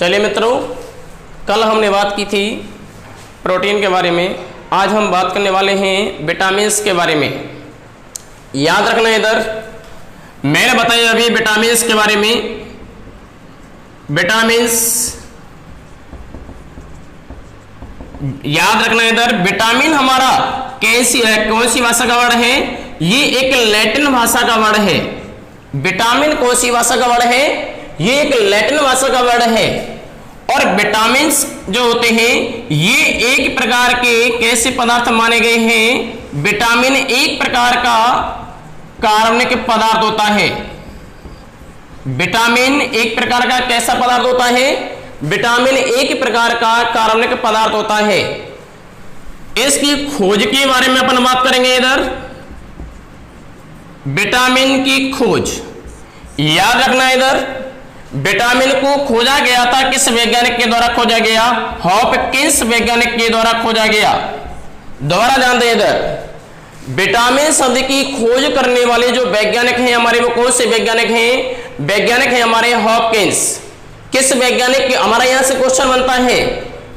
चलिए मित्रों, कल हमने बात की थी प्रोटीन के बारे में। आज हम बात करने वाले हैं विटामिन्स के बारे में। याद रखना, इधर मैंने बताया अभी विटामिन्स के बारे में। विटामिन्स याद रखना, इधर विटामिन हमारा कौन सी भाषा का वर्ड है? ये एक लैटिन भाषा का वर्ड है। विटामिन कौन सी भाषा का वर्ड है? ये एक लैटिन भाषा का वर्ड है। और विटामिन्स जो होते हैं ये एक प्रकार के कैसे पदार्थ माने गए हैं? विटामिन एक प्रकार का कार्बनिक पदार्थ होता है। विटामिन एक प्रकार का कैसा पदार्थ होता है? विटामिन एक प्रकार का कार्बनिक पदार्थ होता है। इसकी खोज के बारे में अपन बात करेंगे। इधर विटामिन की खोज याद रखना, इधर विटामिन को खोजा गया था किस वैज्ञानिक के द्वारा खोजा गया? हॉपकिंस वैज्ञानिक के द्वारा खोजा गया। दोबारा ध्यान दें, इधर विटामिन शब्द की खोज करने वाले जो वैज्ञानिक हैं हमारे, वो कौन से वैज्ञानिक हैं? वैज्ञानिक हैं हमारे हॉपकिंस। किस वैज्ञानिक के, हमारा यहां से क्वेश्चन बनता है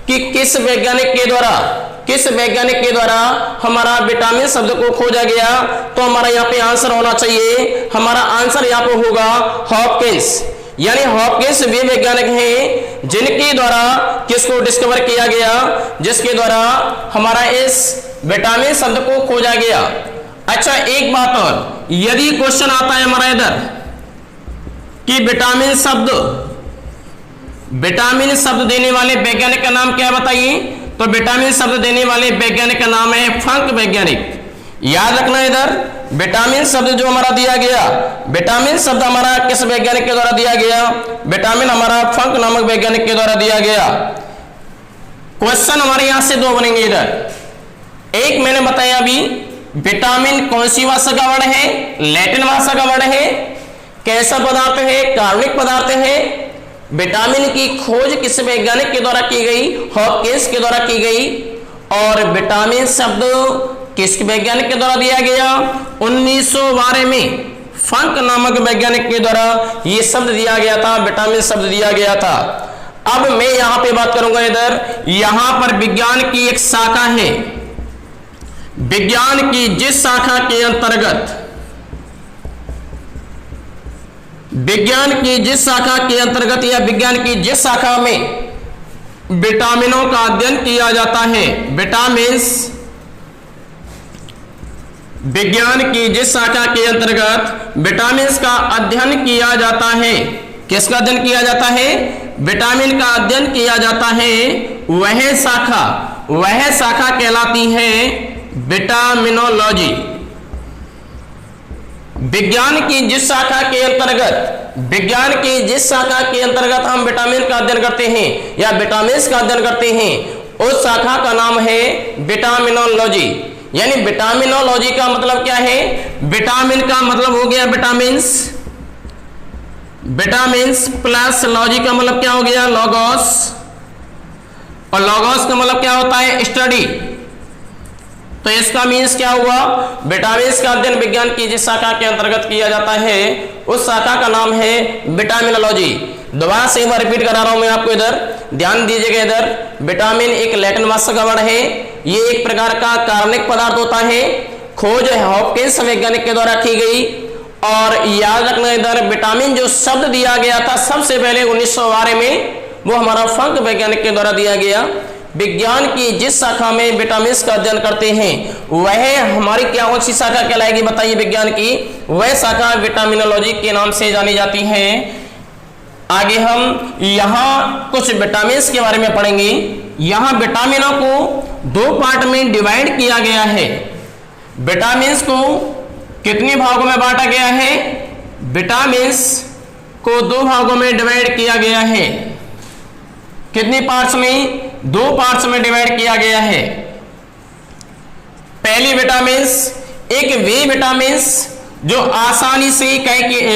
कि किस वैज्ञानिक के द्वारा हमारा विटामिन शब्द को खोजा गया? तो हमारा यहाँ पे आंसर होना चाहिए, हमारा आंसर यहाँ पे होगा हॉपकिंस। यानी हॉपकिंस वे वैज्ञानिक हैं जिनके द्वारा किसको डिस्कवर किया गया? जिसके द्वारा हमारा इस विटामिन शब्द को खोजा गया। अच्छा, एक बात और, यदि क्वेश्चन आता है हमारा इधर कि विटामिन शब्द देने वाले वैज्ञानिक का नाम क्या है बताइए? तो विटामिन शब्द देने वाले वैज्ञानिक का नाम है फंक वैज्ञानिक। याद रखना, इधर विटामिन शब्द जो हमारा दिया गया, विटामिन शब्द हमारा किस वैज्ञानिक के द्वारा दिया गया? विटामिन हमारा फंक नामक वैज्ञानिक के द्वारा दिया गया। क्वेश्चन हमारे यहां से दो बनेंगे। इधर एक मैंने बताया अभी, विटामिन कौन सी भाषा का वर्ड है? लैटिन भाषा का वर्ड है। कैसा पदार्थ है? कार्बनिक पदार्थ है। विटामिन की खोज किस वैज्ञानिक के द्वारा की गई? हॉपकिंस के द्वारा की गई। और विटामिन शब्द किस वैज्ञानिक के द्वारा दिया गया? 1912 में फंक नामक वैज्ञानिक के द्वारा यह शब्द दिया गया था, विटामिन शब्द दिया गया था। अब मैं यहां पे बात करूंगा, इधर यहां पर विज्ञान की एक शाखा है। विज्ञान की जिस शाखा के अंतर्गत विज्ञान की जिस शाखा में विटामिनों का अध्ययन किया जाता है, विज्ञान की जिस शाखा के अंतर्गत विटामिन्स का अध्ययन किया जाता है, किसका अध्ययन किया जाता है? विटामिन का अध्ययन किया जाता है। वह शाखा कहलाती है विटामिनोलॉजी। विज्ञान की जिस शाखा के अंतर्गत हम विटामिन का अध्ययन करते हैं या विटामिन्स का अध्ययन करते हैं, उस शाखा का नाम है विटामिनोलॉजी। यानी विटामिनोलॉजी का मतलब क्या है? विटामिन का मतलब हो गया विटामिन्स प्लस लॉजी का मतलब क्या हो गया? लॉगोस। और लॉगोस का मतलब क्या होता है? स्टडी। तो इसका मीन्स क्या हुआ? विटामिन्स का अध्ययन विज्ञान की जिस शाखा के अंतर्गत किया जाता है, उस शाखा का नाम है विटामिनोलॉजी। दोबारा से एक बार रिपीट करा रहा हूं मैं आपको, इधर ध्यान दीजिएगा। इधर विटामिन एक लैटिन भाषा का वर्ड है। ये एक प्रकार का कार्बनिक पदार्थ होता है। खोज हॉपकिंस वैज्ञानिक के द्वारा की गई। और याद रखना, इधर विटामिन जो शब्द दिया गया था सबसे पहले 1912 में, वो हमारा फंक वैज्ञानिक के द्वारा दिया गया। विज्ञान की जिस शाखा में विटामिन्स का अध्ययन करते हैं वह हमारी क्या कौन सी शाखा कहलाएगी बताइए? विज्ञान की वह शाखा विटामिनोलॉजी के नाम से जानी जाती है। आगे हम यहाँ कुछ विटामिन्स के बारे में पढ़ेंगे। यहाँ विटामिनों को दो पार्ट में डिवाइड किया गया है। विटामिन्स को कितने भागों में बांटा गया है? विटामिन्स को दो भागों में डिवाइड किया गया है। कितने पार्ट्स में? दो पार्ट्स में डिवाइड किया गया है। पहली विटामिन्स, एक वे विटामिन्स जो आसानी से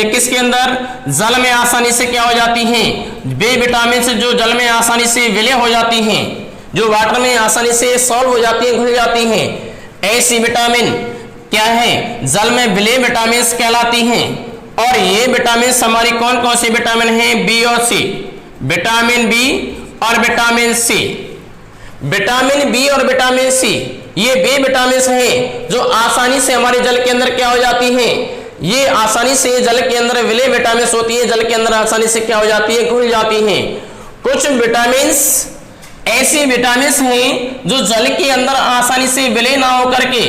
किसके अंदर? जल में आसानी से क्या हो जाती हैं? वे विटामिन्स जो जल में आसानी से विलय हो जाती हैं, जो वाटर में आसानी से सॉल्व हो जाती हैं, घुल जाती हैं। ऐसी विटामिन क्या है? जल में विलय विटामिन्स कहलाती हैं। और ये विटामिन हमारी कौन कौन सी विटामिन हैं? बी और सी। विटामिन बी और विटामिन सी। विटामिन बी और विटामिन सी ये वे विटामिन हैं जो आसानी से हमारे जल के अंदर क्या हो जाती हैं, ये आसानी से जल के अंदर विलय विटामिन होती है, जल के अंदर आसानी से क्या हो जाती है, घुल जाती हैं। कुछ विटामिन ऐसे विटामिन हैं जो जल के अंदर आसानी से विलय ना हो करके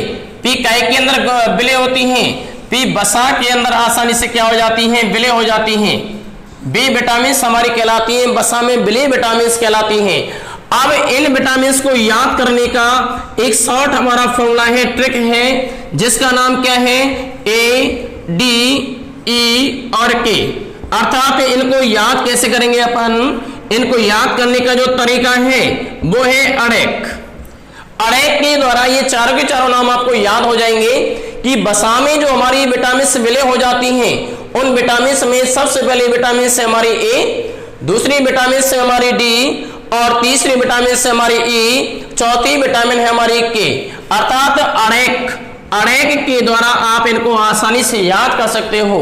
पी काय के अंदर विलय होती हैं, पी बसा के अंदर आसानी से क्या हो जाती हैं, विलय हो जाती हैं। बी विटामिन हमारी कहलाती हैं बसा में विलय विटामिन कहलाती हैं। अब इन विटामिन को याद करने का एक शॉर्ट हमारा फॉर्मूला है, ट्रिक है, जिसका नाम क्या है, ए डी ई और के। अर्थात इनको याद कैसे करेंगे अपन, इनको याद करने का जो तरीका है वो है अड़ेक। अड़ेक के द्वारा ये चारों के चारों नाम आपको याद हो जाएंगे कि बसा में जो हमारी विटामिन विलय हो जाती हैं उन विटामिन में सबसे पहले विटामिन से हमारी ए, दूसरी विटामिन से हमारी डी और तीसरी विटामिन से हमारी ई, चौथी विटामिन है हमारी के। अर्थात अड़ेक के द्वारा आप इनको आसानी से याद कर सकते हो।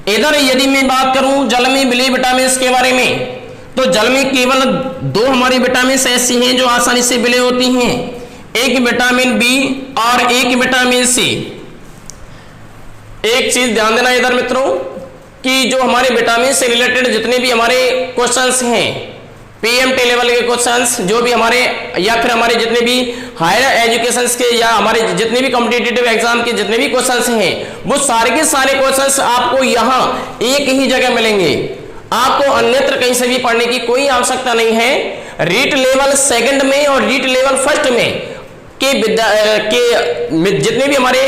इधर यदि मैं बात करूं जल में विलय विटामिन के बारे में, तो जल में केवल दो हमारी विटामिन ऐसी हैं जो आसानी से विलय होती हैं, एक विटामिन बी और एक विटामिन सी। एक चीज ध्यान देना इधर मित्रों कि जो हमारे विटामिन से रिलेटेड जितने भी हमारे क्वेश्चंस हैं, पीएमटी लेवल के क्वेश्चंस जो भी हमारे या फिर हमारे जितने भी हायर एजुकेशन के या हमारे जितने भी कॉम्पिटिटिव एग्जाम के जितने भी क्वेश्चंस हैं वो सारे के सारे क्वेश्चंस आपको यहाँ एक ही जगह मिलेंगे। आपको अन्यत्र कहीं से भी पढ़ने की कोई आवश्यकता नहीं है। रीट लेवल सेकंड में और रीट लेवल फर्स्ट में के जितने भी हमारे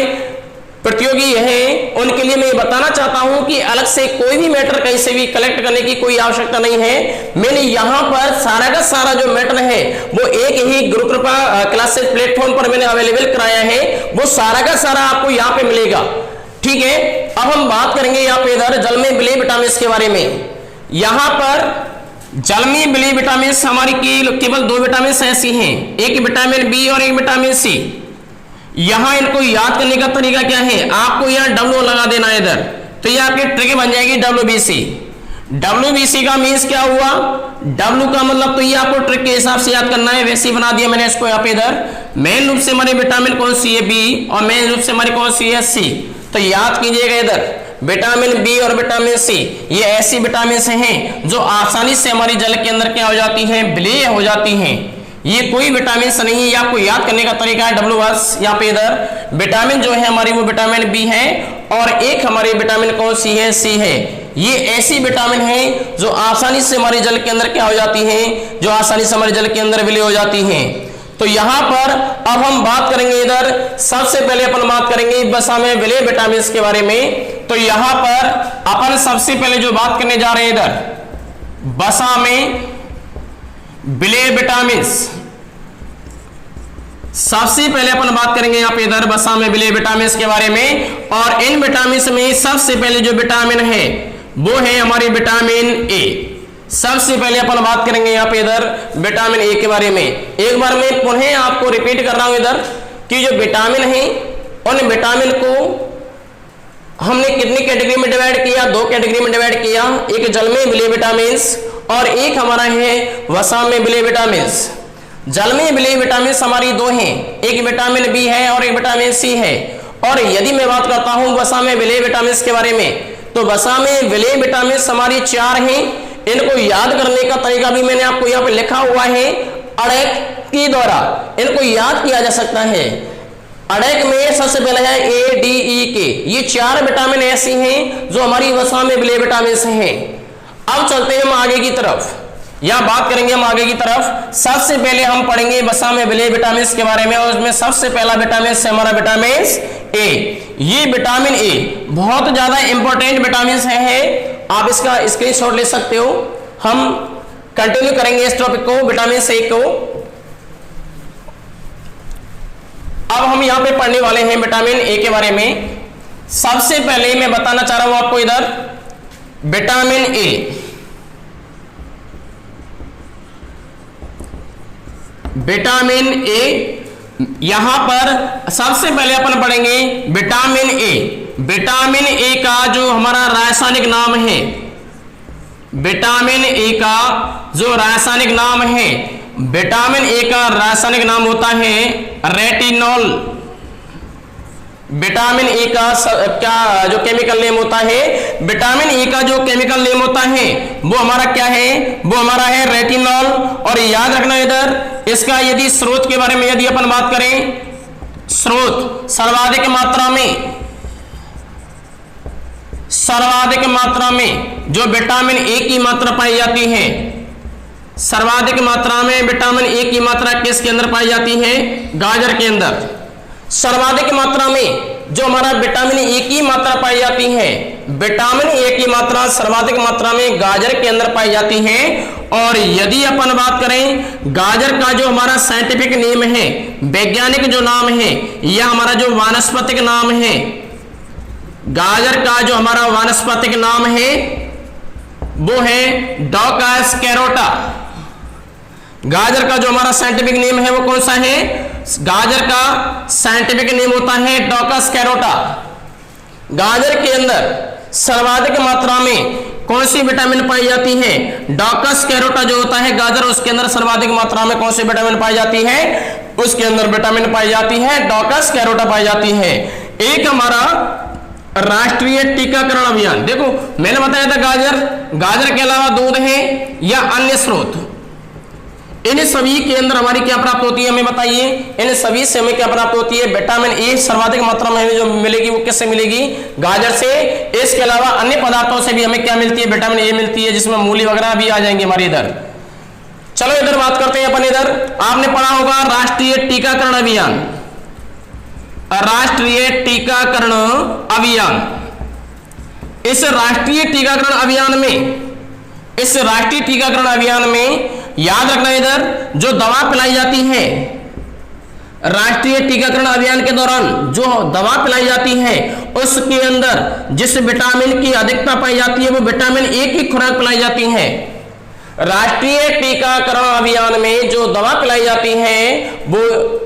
प्रतियोगी हैं उनके लिए मैं बताना चाहता हूं कि अलग से कोई भी मैटर कहीं से भी कलेक्ट करने की कोई आवश्यकता नहीं है। मैंने यहां पर सारा का सारा जो मैटर है वो एक ही गुरु कृपा क्लासेस प्लेटफॉर्म पर मैंने अवेलेबल कराया है, वो सारा का सारा आपको यहाँ पे मिलेगा। ठीक है, अब हम बात करेंगे यहाँ पे इधर जल में विलय विटामिन के बारे में। यहाँ पर जल में विलय विटामिन हमारी केवल दो विटामिन ऐसी हैं, एक विटामिन बी और एक विटामिन सी। यहां इनको याद करने का तरीका क्या है, आपको यहां डब्ल्यू लगा देना है इधर, तो ये आपकी ट्रिक बन जाएगी WBC। WBC का मीन्स क्या हुआ, W का मतलब तो ये आपको ट्रिक के हिसाब से याद करना है, वैसे ही बना दिया मैंने इसको यहाँ पे इधर। मेन रूप से हमारी विटामिन कौन सी है, बी, और मेन रूप से हमारी कौन सी है, सी। तो याद कीजिएगा इधर विटामिन बी और विटामिन सी ये ऐसी विटामिन हैं जो आसानी से हमारी जल के अंदर क्या हो जाती हैं, विलय हो जाती हैं। ये कोई विटामिन नहीं है, आपको याद करने का तरीका है W यहाँ पे इधर विटामिन जो है हमारी वो विटामिन बी है और एक हमारी विटामिन कौन सी है, सी है। ये ऐसी विटामिन है जो आसानी से हमारे जल के अंदर क्या हो जाती हैं, जो आसानी से हमारे जल के अंदर विलय हो जाती हैं। तो यहाँ पर अब हम बात करेंगे इधर, सबसे पहले अपन बात करेंगे बसा में विलय विटामिन के बारे में। तो यहाँ पर अपन सबसे पहले जो बात करने जा रहे हैं इधर बसा में विलय विटामिन, सबसे पहले अपन बात करेंगे यहाँ पे इधर बसा में विलय विटामिन के बारे में। और इन विटामिन में सबसे पहले जो विटामिन है वो है हमारी विटामिन ए। सबसे पहले अपन बात करेंगे यहाँ पे इधर विटामिन ए के बारे में। एक बार मैं पुनः आपको रिपीट कर रहा हूं इधर कि जो विटामिन है उन विटामिन को हमने कितनी कैटेगरी में डिवाइड किया, दो कैटेगरी में डिवाइड किया, एक जल में विलय विटामिन और एक हमारा है वसा में विलय विटामिन। जल में विलय विटामिन हमारी दो हैं, एक विटामिन बी है और एक विटामिन सी है। और यदि मैं बात करता हूं वसा में विलय विटामिन के बारे में, तो वसा में विलय विटामिन हमारी 4 हैं। इनको याद करने का तरीका भी मैंने आपको यहाँ पे लिखा हुआ है, अड़ेक के द्वारा इनको याद किया जा सकता है। अड़ेक में सबसे पहले है ए डी ई के, ये 4 विटामिन ऐसी हैं जो हमारी वसा में विलय विटामिन हैं। अब चलते हैं हम आगे की तरफ, यहां बात करेंगे हम आगे की तरफ। सबसे पहले हम पढ़ेंगे वसा में विलय विटामिन के बारे में और उसमें सबसे पहला विटामिन है हमारा विटामिन ए। ये विटामिन ए बहुत ज्यादा इंपॉर्टेंट विटामिन है, आप इसका स्क्रीनशॉट ले सकते हो। हम कंटिन्यू करेंगे इस टॉपिक को, विटामिन ए को। अब हम यहां पे पढ़ने वाले हैं विटामिन ए के बारे में। सबसे पहले मैं बताना चाह रहा हूं आपको इधर विटामिन ए, विटामिन ए यहां पर सबसे पहले अपन पढ़ेंगे विटामिन ए। विटामिन ए का जो हमारा रासायनिक नाम है विटामिन ए का जो रासायनिक नाम है, विटामिन ए का रासायनिक नाम होता है रेटिनॉल। विटामिन ए का क्या जो केमिकल नेम होता है, विटामिन ए का जो केमिकल नेम होता है वो हमारा क्या है, वो हमारा है रेटिनॉल। और याद रखना इधर इसका यदि स्रोत के बारे में यदि अपन बात करें, स्रोत सर्वाधिक मात्रा में जो विटामिन ए की मात्रा पाई जाती है, सर्वाधिक मात्रा में विटामिन ए की मात्रा किसके अंदर पाई जाती है, गाजर के अंदर। सर्वाधिक मात्रा में जो हमारा विटामिन ए की मात्रा पाई जाती है, विटामिन ए की मात्रा सर्वाधिक मात्रा में गाजर के अंदर पाई जाती है। और यदि अपन बात करें गाजर का जो हमारा साइंटिफिक नेम है, वैज्ञानिक जो नाम है, यह हमारा जो वानस्पतिक नाम है, गाजर का जो हमारा वानस्पतिक नाम है वो है डॉकस कैरोटा। गाजर का जो हमारा साइंटिफिक नेम है वो कौन सा है, गाजर का साइंटिफिक नेम होता है डॉकस कैरोटा। गाजर के अंदर सर्वाधिक मात्रा में कौन सी विटामिन पाई जाती है, डॉकस कैरोटा जो होता है गाजर, उसके अंदर सर्वाधिक मात्रा में कौन सी विटामिन पाई जाती है, उसके अंदर विटामिन पाई जाती है डॉकस कैरोटा पाई जाती है। एक हमारा राष्ट्रीय टीकाकरण अभियान, देखो मैंने बताया था गाजर के अलावा दूध है या अन्य स्रोत, इन सभी के अंदर हमारी क्या प्राप्त होती है हमें बताइए, इन सभी से हमें क्या प्राप्त होती है, विटामिन ए सर्वाधिक मात्रा में जो मिलेगी वो किससे मिलेगी, गाजर से। इसके अलावा अन्य पदार्थों से भी हमें क्या मिलती है, विटामिन ए मिलती है, जिसमें मूली वगैरह भी आ जाएंगे हमारे इधर। चलो इधर बात करते हैं अपन। इधर आपने पढ़ा होगा राष्ट्रीय टीकाकरण अभियान, राष्ट्रीय टीकाकरण अभियान। इस राष्ट्रीय टीकाकरण अभियान में याद रखना इधर जो दवा पिलाई जाती है, राष्ट्रीय टीकाकरण अभियान के दौरान जो दवा पिलाई जाती है उसके अंदर जिस विटामिन की अधिकता पाई जाती है वो विटामिन ए की खुराक पिलाई जाती है। राष्ट्रीय टीकाकरण अभियान में जो दवा पिलाई जाती है वो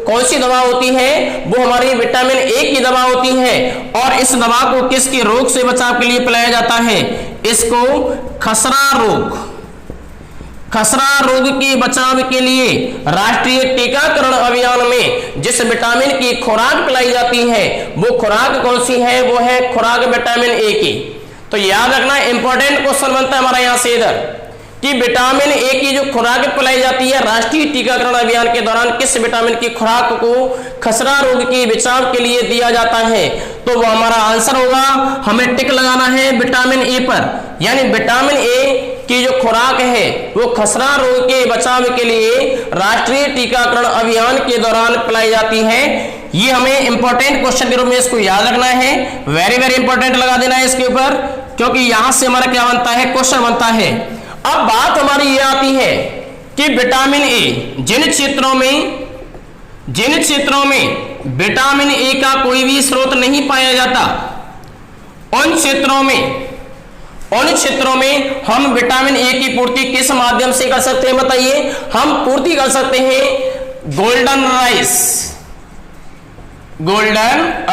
कौन सी दवा होती है, वो हमारी विटामिन ए की दवा होती है। और इस दवा को किसके रोग से बचाव के लिए पिलाया जाता है, इसको खसरा रोग के बचाव के लिए राष्ट्रीय टीकाकरण अभियान में जिस विटामिन की खुराक पिलाई जाती है वो खुराक कौन सी है, वो है खुराक विटामिन ए की। तो याद रखना इंपॉर्टेंट क्वेश्चन बनता है हमारा यहां से इधर कि विटामिन ए की जो खुराक पिलाई जाती है राष्ट्रीय टीकाकरण अभियान के दौरान किस विटामिन की खुराक को खसरा रोग के बचाव के लिए दिया जाता है, तो वो हमारा आंसर होगा, हमें टिक लगाना है विटामिन ए पर। यानी विटामिन ए की जो खुराक है वो खसरा रोग के बचाव के लिए राष्ट्रीय टीकाकरण अभियान के दौरान पिलाई जाती है। ये हमें इंपॉर्टेंट क्वेश्चन के रूप में इसको याद रखना है, वेरी वेरी इंपॉर्टेंट लगा देना है इसके ऊपर, क्योंकि यहां से हमारा क्या बनता है, क्वेश्चन बनता है। अब बात हमारी ये आती है कि विटामिन ए जिन क्षेत्रों में विटामिन ए का कोई भी स्रोत नहीं पाया जाता, उन क्षेत्रों में हम विटामिन ए की पूर्ति किस माध्यम से कर सकते हैं बताइए, हम पूर्ति कर सकते हैं गोल्डन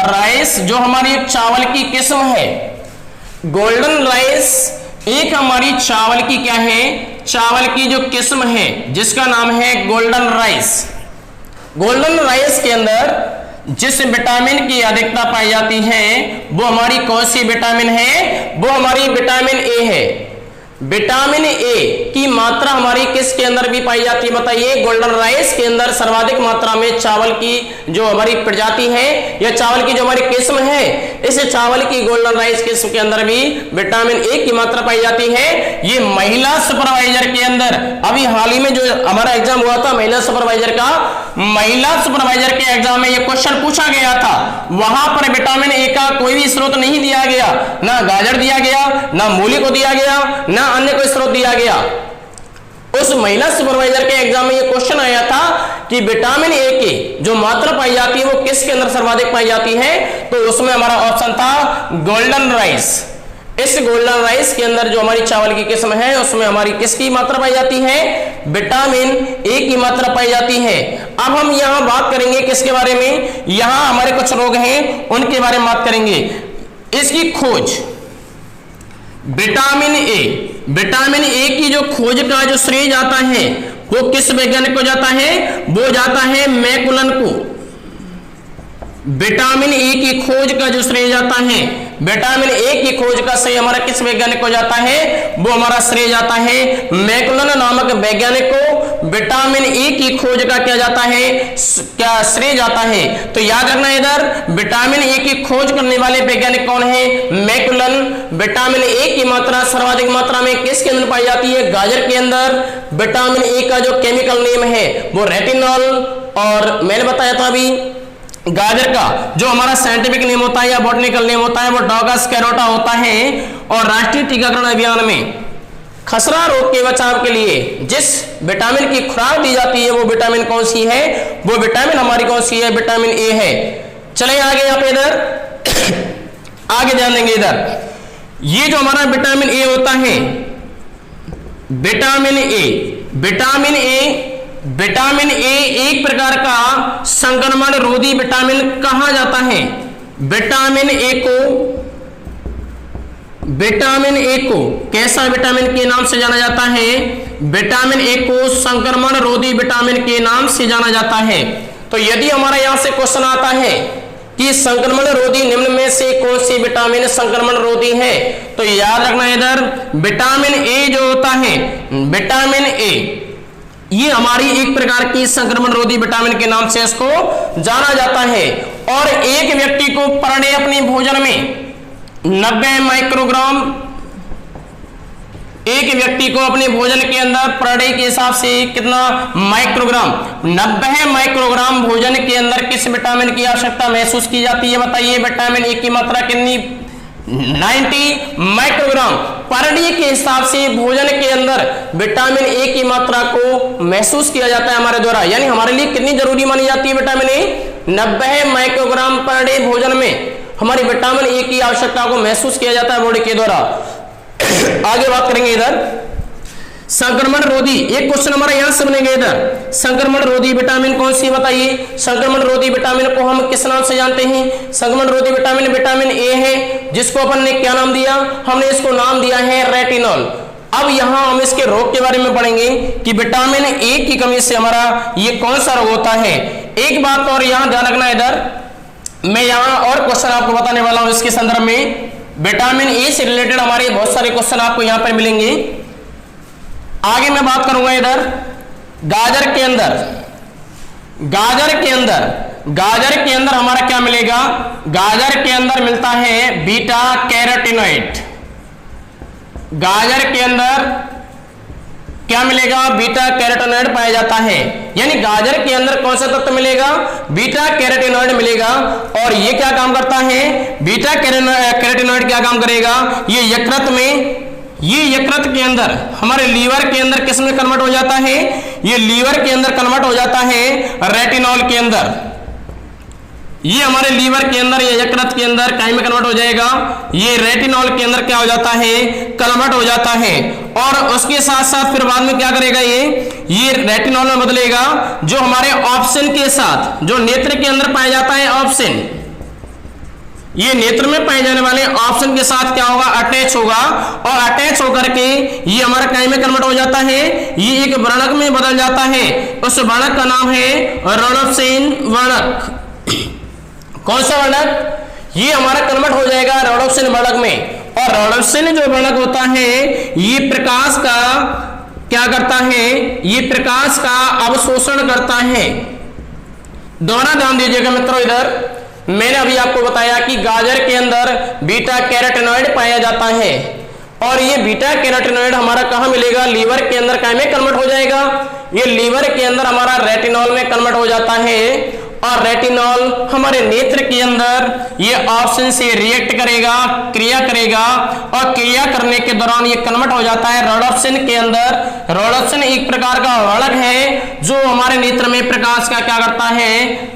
राइस जो हमारी चावल की किस्म है। गोल्डन राइस एक हमारी चावल की क्या है, चावल की जो किस्म है जिसका नाम है गोल्डन राइस। गोल्डन राइस के अंदर जिस विटामिन की अधिकता पाई जाती है वो हमारी कौन सी विटामिन है, वो हमारी विटामिन ए है। विटामिन ए की मात्रा हमारी किसके अंदर भी पाई जाती है बताइए, गोल्डन राइस के अंदर सर्वाधिक मात्रा में चावल की जो हमारी प्रजाति है या चावल की जो हमारी किस्म है, इस चावल की गोल्डन राइस किस्म के अंदर भी विटामिन ए की मात्रा पाई जाती है। ये महिला सुपरवाइजर के अंदर अभी हाल ही में जो हमारा एग्जाम हुआ था महिला सुपरवाइजर के एग्जाम में ये क्वेश्चन पूछा गया था, वहां पर विटामिन ए का कोई भी स्रोत नहीं दिया गया, ना गाजर दिया गया, ना मूली को दिया गया, ना अन्य कोई स्रोत दिया गया। उस महिला सुपरवाइजर के एग्जाम में यह क्वेश्चन आया था कि विटामिन ए की जो मात्रा पाई जाती है वो किसके अंदर सर्वाधिक पाई जाती है, तो उसमें हमारा ऑप्शन था गोल्डन राइस। इस गोल्डन राइस के अंदर जो हमारी चावल की किस्म है उसमें हमारी किसकी मात्रा पाई जाती है, विटामिन ए की मात्रा पाई जाती है। अब हम यहां बात करेंगे किसके बारे में, यहां हमारे कुछ रोग हैं उनके बारे में बात करेंगे। इसकी खोज विटामिन ए की जो खोज का जो श्रेय जाता है वो किस वैज्ञानिक को जाता है? वो जाता है मैकुलन को। विटामिन ए की खोज का जो श्रेय जाता है, विटामिन ए की खोज का श्रेय हमारा किस वैज्ञानिक को जाता है? वो हमारा श्रेय जाता है मैकुलन नामक वैज्ञानिक को। विटामिन ए की खोज का क्या जाता है? क्या श्रेय जाता है? तो याद रखना इधर, विटामिन ए की खोज करने वाले वैज्ञानिक कौन है? मैकुलन। विटामिन ए की मात्रा सर्वाधिक मात्रा में किसके अंदर पाई जाती है? गाजर के अंदर। विटामिन ए का जो केमिकल नेम है वो रेटिनॉल, और मैंने बताया था अभी गाजर का जो हमारा साइंटिफिक नेम होता है या बॉटनिकल नेम होता है वो डॉगस कैरोटा होता है। और राष्ट्रीय टीकाकरण अभियान में खसरा रोग के बचाव के लिए जिस विटामिन की खुराक दी जाती है वो विटामिन कौन सी है? वो विटामिन हमारी कौन सी है? विटामिन ए है। चले आगे, यहाँ पे इधर आगे ध्यान देंगे। इधर ये जो हमारा विटामिन ए होता है, विटामिन ए एक प्रकार का संक्रमण रोधी विटामिन कहा जाता है। विटामिन ए को कैसा विटामिन के नाम से जाना जाता है? विटामिन ए को संक्रमण रोधी विटामिन के नाम से जाना जाता है। तो यदि हमारा यहां से क्वेश्चन आता है कि संक्रमण रोधी निम्न में से कौन सी विटामिन संक्रमण रोधी है, तो याद रखना इधर विटामिन ए जो होता है, विटामिन ए ये हमारी एक प्रकार की संक्रमण रोधी विटामिन के नाम से इसको जाना जाता है। और एक व्यक्ति को पर डे अपने भोजन में 90 माइक्रोग्राम, एक व्यक्ति को अपने भोजन के अंदर पर डे के हिसाब से कितना माइक्रोग्राम? 90 माइक्रोग्राम भोजन के अंदर किस विटामिन की आवश्यकता महसूस की जाती है? बताइए, विटामिन ए की मात्रा कितनी? 90 माइक्रोग्राम पर डे के हिसाब से भोजन के अंदर विटामिन ए की मात्रा को महसूस किया जाता है हमारे द्वारा। यानी हमारे लिए कितनी जरूरी मानी जाती है vitamin A? 90 microgram per day भोजन में हमारी विटामिन ए की आवश्यकता को महसूस किया जाता है बॉडी के द्वारा। आगे बात करेंगे इधर संक्रमण रोधी। एक क्वेश्चन हमारा यहां से बनेगा इधर, संक्रमण रोधी विटामिन कौन सी? बताइए, संक्रमण रोधी विटामिन को हम किस नाम से जानते हैं? संक्रमण रोधी विटामिन विटामिन ए है, जिसको अपन ने क्या नाम दिया? हमने इसको नाम दिया है रेटिनॉल। अब यहां हम इसके रोग के बारे में पढ़ेंगे कि विटामिन ए की कमी से हमारा ये कौन सा रोग होता है। एक बात और यहां ध्यान रखना इधर, मैं यहां और क्वेश्चन आपको बताने वाला हूं इसके संदर्भ में। विटामिन ए से रिलेटेड हमारे बहुत सारे क्वेश्चन आपको यहां पर मिलेंगे। आगे मैं बात करूंगा इधर गाजर के अंदर हमारा क्या मिलेगा? गाजर के अंदर मिलता है बीटा कैरोटीनॉइड। गाजर के अंदर क्या मिलेगा? बीटा कैरोटीनॉइड पाया जाता है। यानी गाजर के अंदर कौन सा तत्व मिलेगा? बीटा कैरोटीनॉइड मिलेगा। और ये क्या काम करता है? बीटा कैरोटीनॉइड क्या काम करेगा? ये यकृत के अंदर हमारे लीवर के अंदर किस में कन्वर्ट हो जाता है? ये लीवर के अंदर कन्वर्ट हो जाता है रेटिनॉल के अंदर। ये हमारे लीवर के अंदर या यकृत के अंदर कहीं में कन्वर्ट हो जाएगा, ये रेटिनॉल के अंदर क्या हो जाता है? कन्वर्ट हो जाता है। और उसके साथ साथ फिर बाद में क्या करेगा? ये रेटिनॉल में बदलेगा, जो हमारे ऑप्शन के साथ जो नेत्र के अंदर पाया जाता है ऑप्शन, ये नेत्र में पाए जाने वाले ऑप्शन के साथ क्या होगा? अटैच होगा। और अटैच होकर के ये हमारा कहीं में कन्वर्ट हो जाता है, ये एक वर्णक में बदल जाता है। उस वर्णक का नाम है रोडोप्सिन वर्णक। कौन सा वर्णक? ये हमारा कन्वर्ट हो जाएगा रोडोप्सिन वर्णक में। और रोडोप्सिन जो वर्णक होता है ये प्रकाश का क्या करता है? ये प्रकाश का अवशोषण करता है। दोबारा ध्यान दीजिएगा मित्रों, इधर मैंने अभी आपको बताया कि गाजर के अंदर बीटा कैरोटीनॉइड पाया जाता है। और ये बीटा कैरोटीनॉइड हमारा कहां मिलेगा? लीवर के अंदर क्या में कन्वर्ट हो जाएगा? ये लीवर के अंदर हमारा रेटिनॉल में कन्वर्ट हो जाता है। और रेटिनॉल हमारे नेत्र के अंदर ये ऑप्शन से रिएक्ट करेगा, क्रिया करेगा। और क्रिया करने के दौरान ये कन्वर्ट हो जाता है रोडोप्सिन के अंदर। रोडोप्सिन एक प्रकार का वर्णक है जो हमारे नेत्र में प्रकाश का क्या करता है?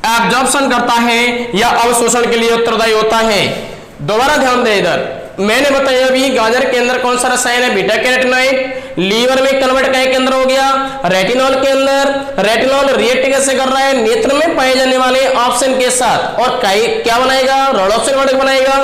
एब्जॉर्प्शन करता है या अवशोषण के लिए उत्तरदायी होता है। दोबारा ध्यान दें, इधर मैंने बताया अभी गाजर के अंदर कौन सा रसायन है? Beta carotenoid. लीवर में कन्वर्ट कहीं के अंदर हो गया, रेटिनॉल के अंदर। रेटिनॉल रिएक्ट कैसे कर रहा है? नेत्र में पाए जाने वाले ऑप्शन के साथ, और क्या बनाएगा? रोडोप्सिन वर्णक बनाएगा।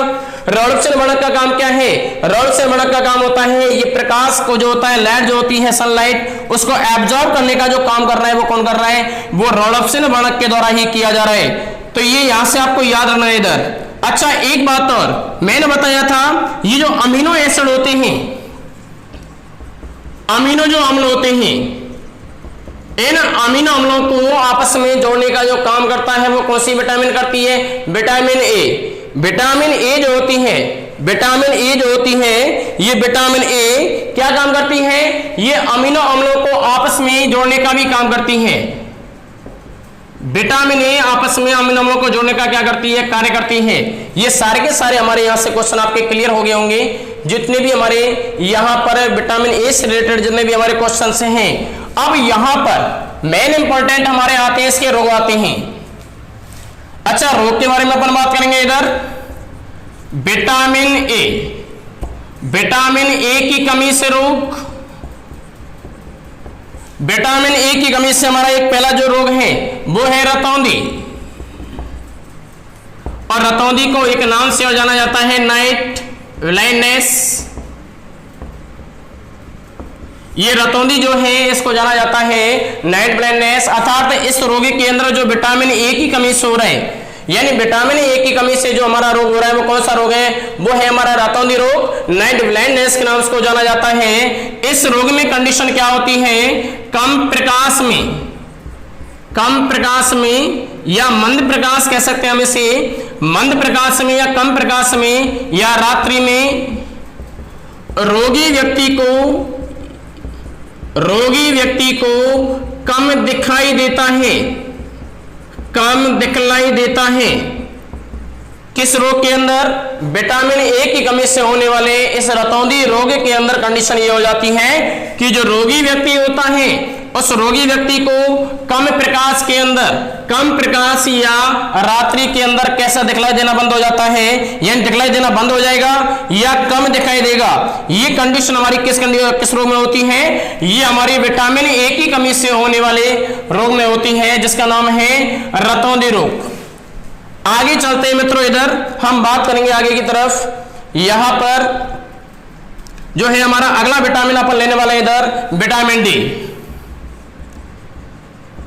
रोडोप्सिन वर्णक का काम क्या है? रोडोप्सिन वर्णक का काम होता है ये प्रकाश को जो होता है, लाइट जो होती है सनलाइट, उसको एब्जॉर्ब करने का जो काम कर रहा है वो कौन कर रहा है? वो रोडोप्सिन वर्णक के द्वारा ही किया जा रहा है। तो ये यहां से आपको याद रखना है इधर। अच्छा, एक बात और मैंने बताया था, ये जो अमीनो एसिड होते हैं, अमीनो जो अम्ल होते हैं, इन अमीनो अम्लों को आपस में जोड़ने का जो काम करता है वो कौन सी विटामिन करती है? Vitamin A. विटामिन ए जो होती है, विटामिन ए जो होती है, ये विटामिन ए क्या काम करती है? ये अमीनो अम्लों को आपस में जोड़ने का भी काम करती है। विटामिन ए आपस में अमीनो अम्लों को जोड़ने का क्या करती है? कार्य करती है। ये सारे के सारे हमारे यहां से क्वेश्चन आपके क्लियर हो गए होंगे, जितने भी हमारे यहां पर विटामिन ए से रिलेटेड जितने भी हमारे क्वेश्चन हैं। अब यहां पर मेन इंपॉर्टेंट हमारे आते हैं, इसके रोग आते हैं। अच्छा, रोग के बारे में अपन बात करेंगे इधर। विटामिन ए, विटामिन ए की कमी से रोग, विटामिन ए की कमी से हमारा एक पहला जो रोग है वो है रतौंधी, और रतौंधी को एक नाम से जाना जाता है नाइट ब्लाइंडनेस। ये रतौंधी जो है इसको जाना जाता है नाइट ब्लाइंडनेस, अर्थात इस रोगी के अंदर जो विटामिन ए की कमी से हो रहा है, यानी विटामिन ए की कमी से जो हमारा रोग हो रहा है वो कौन सा रोग है? वो है हमारा रतौंधी रोग, नाइट ब्लाइंडनेस के नाम से जाना जाता है। इस रोग में कंडीशन क्या होती है? कम प्रकाश में, कम प्रकाश में या मंद प्रकाश कह सकते हैं हम इसे, मंद प्रकाश में या कम प्रकाश में या रात्रि में रोगी व्यक्ति को कम दिखाई देता है, कम दिखलाई देता है। किस रोग के अंदर? विटामिन ए की कमी से होने वाले इस रतौंधी रोग के अंदर कंडीशन ये हो जाती है कि जो रोगी व्यक्ति होता है उस रोगी व्यक्ति को कम प्रकाश के अंदर, कम प्रकाश या रात्रि के अंदर कैसा दिखलाई देना बंद हो जाता है, यानी दिखलाई देना बंद हो जाएगा या कम दिखाई देगा। ये कंडीशन हमारी किस रोग में होती है? ये हमारी विटामिन ए की कमी से होने वाले रोग में होती है, जिसका नाम है रतौंधी रोग। आगे चलते हैं मित्रों, इधर हम बात करेंगे आगे की तरफ। यहां पर जो है हमारा अगला विटामिन अपन लेने वाले हैं इधर, विटामिन डी।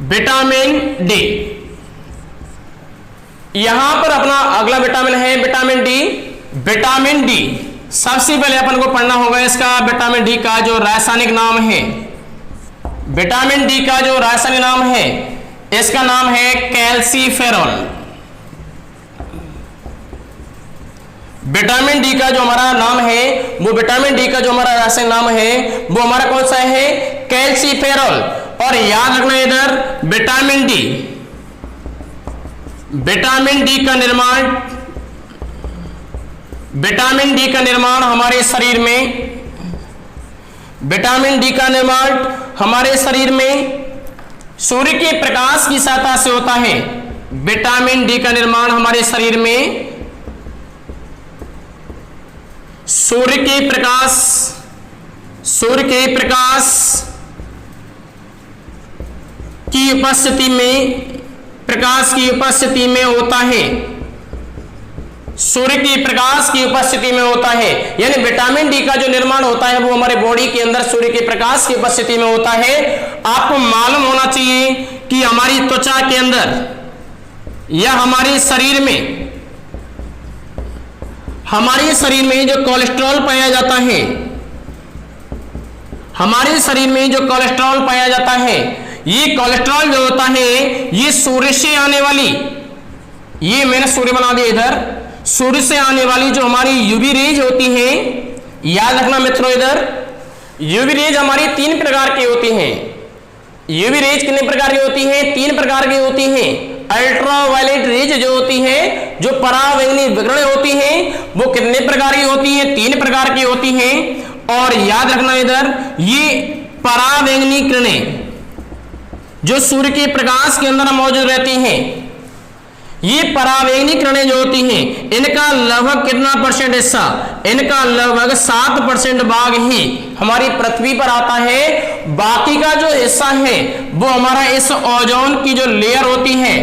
विटामिन डी, यहां पर अपना अगला विटामिन है विटामिन डी। विटामिन डी सबसे पहले अपन को पढ़ना होगा इसका विटामिन डी का जो रासायनिक नाम है। विटामिन डी का जो रासायनिक नाम है इसका नाम है कैल्सीफेरॉल। विटामिन डी का जो हमारा नाम है, वो विटामिन डी का जो हमारा रासायनिक नाम है वो हमारा कौन सा है? कैल्सीफेरॉल। और याद रखना इधर विटामिन डी, विटामिन डी का निर्माण, विटामिन डी का निर्माण हमारे शरीर में, विटामिन डी का निर्माण हमारे शरीर में सूर्य के प्रकाश की सहायता से होता है। विटामिन डी का निर्माण हमारे शरीर में सूर्य के प्रकाश की उपस्थिति में, प्रकाश की उपस्थिति में होता है। सूर्य की प्रकाश की उपस्थिति में होता है, यानी विटामिन डी का जो निर्माण होता है वो हमारे बॉडी के अंदर सूर्य के प्रकाश की उपस्थिति में होता है। आपको मालूम होना चाहिए कि हमारी त्वचा के अंदर या हमारे शरीर में जो कोलेस्ट्रॉल पाया जाता है, हमारे शरीर में जो कोलेस्ट्रॉल पाया जाता है, ये कोलेस्ट्रॉल जो होता है ये सूर्य से आने वाली, ये मैंने सूर्य बना दिया इधर, सूर्य से आने वाली जो हमारी यूवी रेज होती है, याद रखना मित्रों इधर, यूवी रेज हमारी 3 प्रकार की होती हैं। यूवी रेज कितने प्रकार की होती है? 3 प्रकार की होती है। अल्ट्रावायलेट रेज जो होती है, जो परावैंगनी विकिरण होती है, वो कितने प्रकार की होती है? 3 प्रकार की होती है। और याद रखना इधर, ये परावैंगनी किरणें जो सूर्य के प्रकाश के अंदर मौजूद रहती हैं, ये परावैंगनी किरणें जो होती हैं इनका लगभग कितना परसेंट हिस्सा, इनका लगभग 7% भाग ही हमारी पृथ्वी पर आता है। बाकी का जो हिस्सा है वो हमारा इस ओजोन की जो लेयर होती है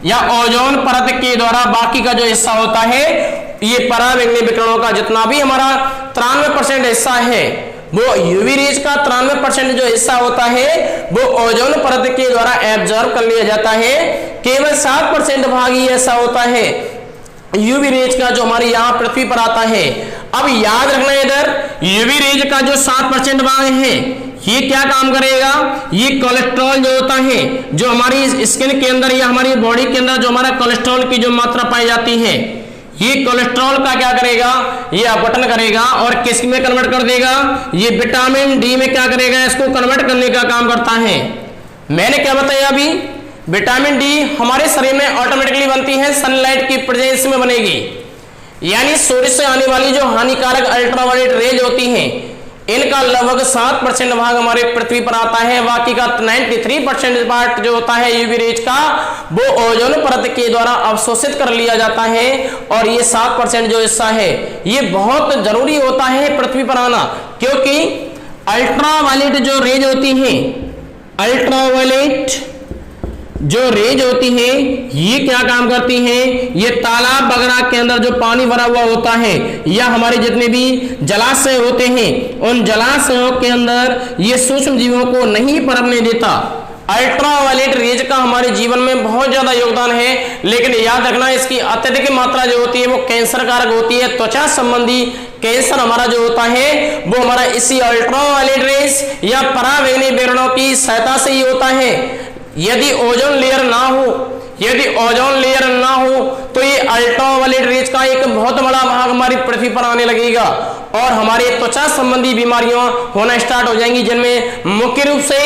या ओजोन परत के द्वारा बाकी का जो हिस्सा होता है, ये परावैंगनी विकिरणों का जितना भी हमारा 93% हिस्सा है वो यूवी रेज का 93% जो हिस्सा होता है वो ओजोन परत के द्वारा एब्जॉर्ब कर लिया जाता है। केवल 7% भाग ही ऐसा होता है यूवी रेज का जो हमारे यहाँ पृथ्वी पर आता है। अब याद रखना इधर यूवी रेज का जो 7% भाग है ये क्या काम करेगा, ये कोलेस्ट्रॉल जो होता है जो हमारी स्किन के अंदर या हमारी बॉडी के अंदर जो हमारा कोलेस्ट्रॉल की जो मात्रा पाई जाती है, ये कोलेस्ट्रॉल का क्या करेगा, ये अपघटन करेगा और किस में कन्वर्ट कर देगा, ये विटामिन डी में क्या करेगा, इसको कन्वर्ट करने का काम करता है। मैंने क्या बताया अभी, विटामिन डी हमारे शरीर में ऑटोमेटिकली बनती है, सनलाइट की प्रेजेंस में बनेगी, यानी सूर्य से आने वाली जो हानिकारक अल्ट्रावायलेट रेज होती हैं इनका लगभग 7% भाग हमारे पृथ्वी पर आता है। बाकी का 93% पार्ट जो होता है यूवी रेज का वो ओजोन परत के द्वारा अवशोषित कर लिया जाता है और ये 7% जो हिस्सा है ये बहुत जरूरी होता है पृथ्वी पर आना, क्योंकि अल्ट्रावायलेट जो रेज होती हैं, अल्ट्रावायलेट जो रेज होती है ये क्या काम करती हैं, ये तालाब वगैरह के अंदर जो पानी भरा हुआ होता है या हमारे जितने भी जलाशय होते हैं उन जलाशयों के अंदर ये सूक्ष्म जीवों को नहीं पनपने देता। अल्ट्रावायलेट रेज का हमारे जीवन में बहुत ज्यादा योगदान है, लेकिन याद रखना इसकी अत्यधिक मात्रा जो होती है वो कैंसर कारक होती है। त्वचा संबंधी कैंसर हमारा जो होता है वो हमारा इसी अल्ट्रावायलेट रेज या परावैंगनी विकिरणों की सहायता से ही होता है। यदि ओजोन लेयर ना हो, यदि ओजोन लेयर ना हो तो ये अल्ट्रावायलेट रेज का एक बहुत बड़ा भाग हमारी पृथ्वी पर आने लगेगा और हमारे त्वचा संबंधी बीमारियां होना स्टार्ट हो जाएंगी, जिनमें मुख्य रूप से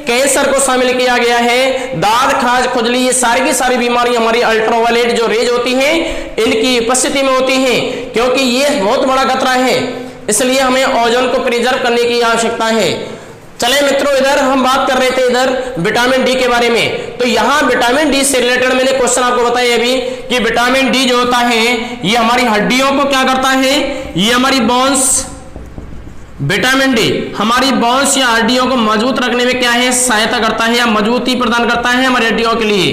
कैंसर को शामिल किया गया है। दाद, खाज, खुजली, ये सारी की सारी बीमारियां हमारी अल्ट्रावायलेट जो रेज होती हैं इनकी उपस्थिति में होती हैं, क्योंकि ये बहुत बड़ा खतरा है, इसलिए हमें ओजोन को प्रिजर्व करने की आवश्यकता है। चले मित्रों, इधर हम बात कर रहे थे इधर विटामिन डी के बारे में, तो यहाँ विटामिन डी से रिलेटेड मैंने क्वेश्चन आपको बताया अभी कि विटामिन डी जो होता है ये हमारी हड्डियों को क्या करता है, ये हमारी बोन्स, विटामिन डी हमारी बोन्स या हड्डियों को मजबूत रखने में क्या है, सहायता करता है या मजबूती प्रदान करता है हमारी हड्डियों के लिए।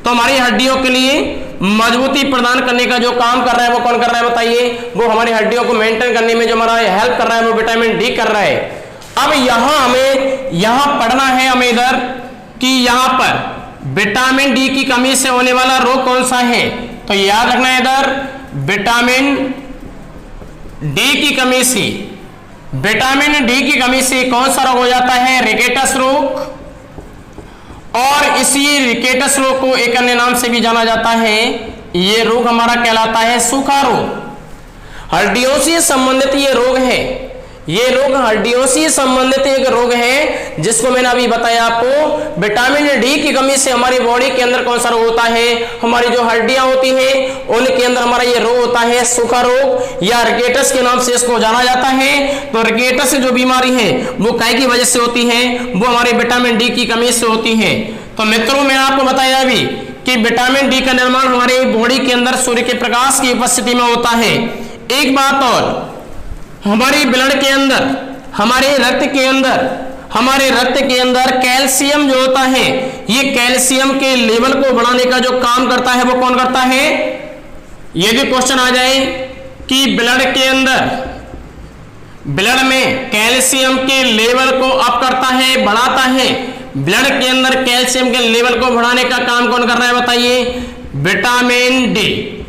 तो हमारी हड्डियों के लिए मजबूती प्रदान करने का जो काम कर रहा है वो कौन कर रहा है बताइए, वो हमारी हड्डियों को मेंटेन करने में जो हमारा हेल्प कर रहा है वो विटामिन डी कर रहा है। अब यहां हमें यहां पढ़ना है हमें इधर कि यहां पर विटामिन डी की कमी से होने वाला रोग कौन सा है, तो याद रखना है इधर विटामिन डी की कमी से, विटामिन डी की कमी से कौन सा रोग हो जाता है, रिकेटस रोग। और इसी रिकेटस रोग को एक अन्य नाम से भी जाना जाता है, ये रोग हमारा कहलाता है सूखा रोग। हड्डियों से संबंधित ये रोग है, ये रोग हड्डियों से संबंधित एक रोग है जिसको मैंने अभी बताया आपको। विटामिन डी की कमी से हमारी बॉडी के अंदर कौन सा रोग होता है, हमारी जो हड्डियां होती हैं उनके अंदर हमारा ये रोग होता है सूखा रोग या रिकेटस के नाम से इसको जाना जाता है। तो रिकेटस जो बीमारी है वो काय की वजह से होती है, वो हमारे विटामिन डी की कमी से होती है। तो मित्रों, मैंने आपको बताया अभी कि विटामिन डी का निर्माण हमारे बॉडी के अंदर सूर्य के प्रकाश की उपस्थिति में होता है। एक बात और, हमारे ब्लड के अंदर, हमारे रक्त के अंदर कैल्शियम जो होता है ये कैल्शियम के लेवल को बढ़ाने का जो काम करता है वो कौन करता है। यदि क्वेश्चन आ जाए कि ब्लड के अंदर, ब्लड में कैल्शियम के लेवल को अप करता है, बढ़ाता है, ब्लड के अंदर कैल्शियम के लेवल को बढ़ाने का काम कौन कर रहा है बताइए, विटामिन डी।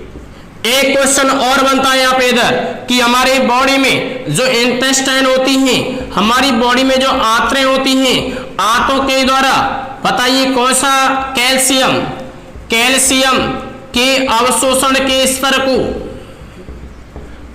एक क्वेश्चन और बनता है यहाँ पे इधर कि हमारे बॉडी में जो इंटेस्टाइन होती हैं, हमारी बॉडी में जो आंतें होती हैं, आंतों के द्वारा बताइए कौन सा कैल्शियम के अवशोषण के स्तर को,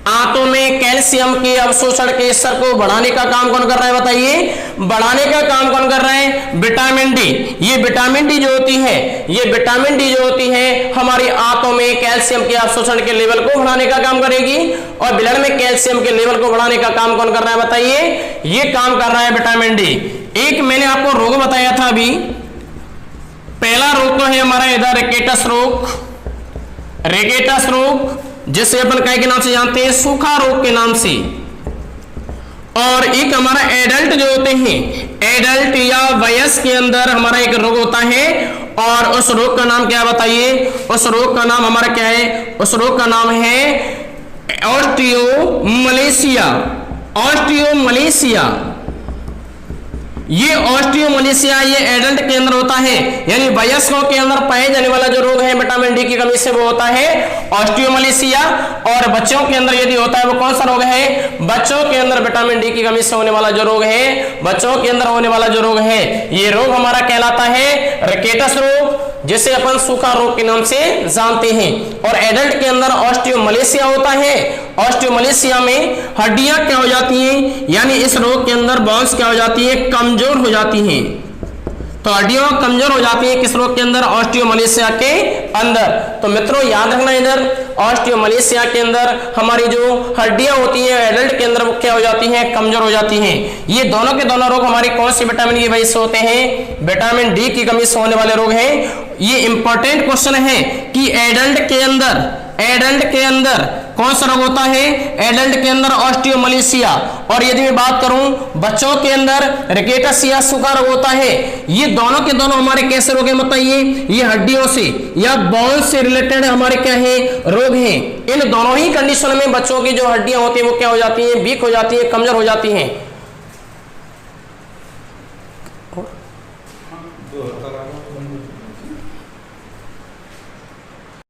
आंतों में कैल्शियम के अवशोषण के स्तर को बढ़ाने का काम कौन कर रहा है बताइए, बढ़ाने का काम कौन कर रहा है, विटामिन डी। ये विटामिन डी जो होती है, ये विटामिन डी जो होती है हमारी आंतों में कैल्शियम के अवशोषण के लेवल को बढ़ाने का काम करेगी और ब्लड में कैल्शियम के लेवल को बढ़ाने का काम कौन कर रहा है बताइए, ये काम कर रहा है विटामिन डी। एक मैंने आपको रोग बताया था अभी, पहला रोग तो है हमारा इधर रिकेटस रोग, रिकेटस रोग, जिसे अपन काय के नाम से जानते हैं, सूखा रोग के नाम से। और एक हमारा एडल्ट जो होते हैं, एडल्ट या वयस्क के अंदर हमारा एक रोग होता है, और उस रोग का नाम क्या बताइए, उस रोग का नाम हमारा क्या है, उस रोग का नाम है ऑस्टियोमलेशिया। ऑस्टियोमलेशिया, ये ऑस्टियोमलेशिया ये एडल्ट के अंदर होता है, यानी वयस्कों के अंदर पाए जाने वाला जो रोग है विटामिन डी की कमी से, वो होता है ऑस्टियोमलेशिया। और बच्चों के अंदर यदि होता है, वो कौन सा रोग है, बच्चों के अंदर विटामिन डी की कमी से होने वाला जो रोग है, बच्चों के अंदर होने वाला जो रोग है, ये रोग हमारा कहलाता है रिकेटस रोग, जिसे अपन सूखा रोग के नाम से जानते हैं। और एडल्ट के अंदर ऑस्टियोमलेशिया होता है। ऑस्टियोमलेशिया में हड्डियां क्या हो जाती हैं, यानी इस रोग के अंदर बोन्स क्या हो जाती है, कमजोर हो जाती हैं। तो हड्डियां कमजोर हो जाती हैं किस रोग के अंदर, ऑस्टियोमलेशिया के अंदर। तो मित्रों याद रखना, इधर ऑस्टियोमलेशिया के अंदर हमारी जो हड्डियां होती हैं एडल्ट के अंदर वो क्या हो जाती हैं, कमजोर हो जाती हैं। ये दोनों के दोनों रोग हमारी कौन सी विटामिन की वजह से होते हैं, विटामिन डी की कमी से होने वाले रोग हैं। ये इंपॉर्टेंट क्वेश्चन है कि एडल्ट के अंदर कौन सा रोग होता है, एडल्ट के अंदर ऑस्टियोमलेशिया। और यदि मैं बात करूं बच्चों के अंदर रिकेटस या सूखा रोग होता है। ये दोनों के दोनों हमारे कैसे रोग हैं बताइए, ये हड्डियों से या बोन से रिलेटेड हमारे क्या है, रोग हैं। इन दोनों ही कंडीशन में बच्चों की जो हड्डियां होती हैं वो क्या हो जाती हैं, वीक हो जाती है, कमजोर हो जाती हैं।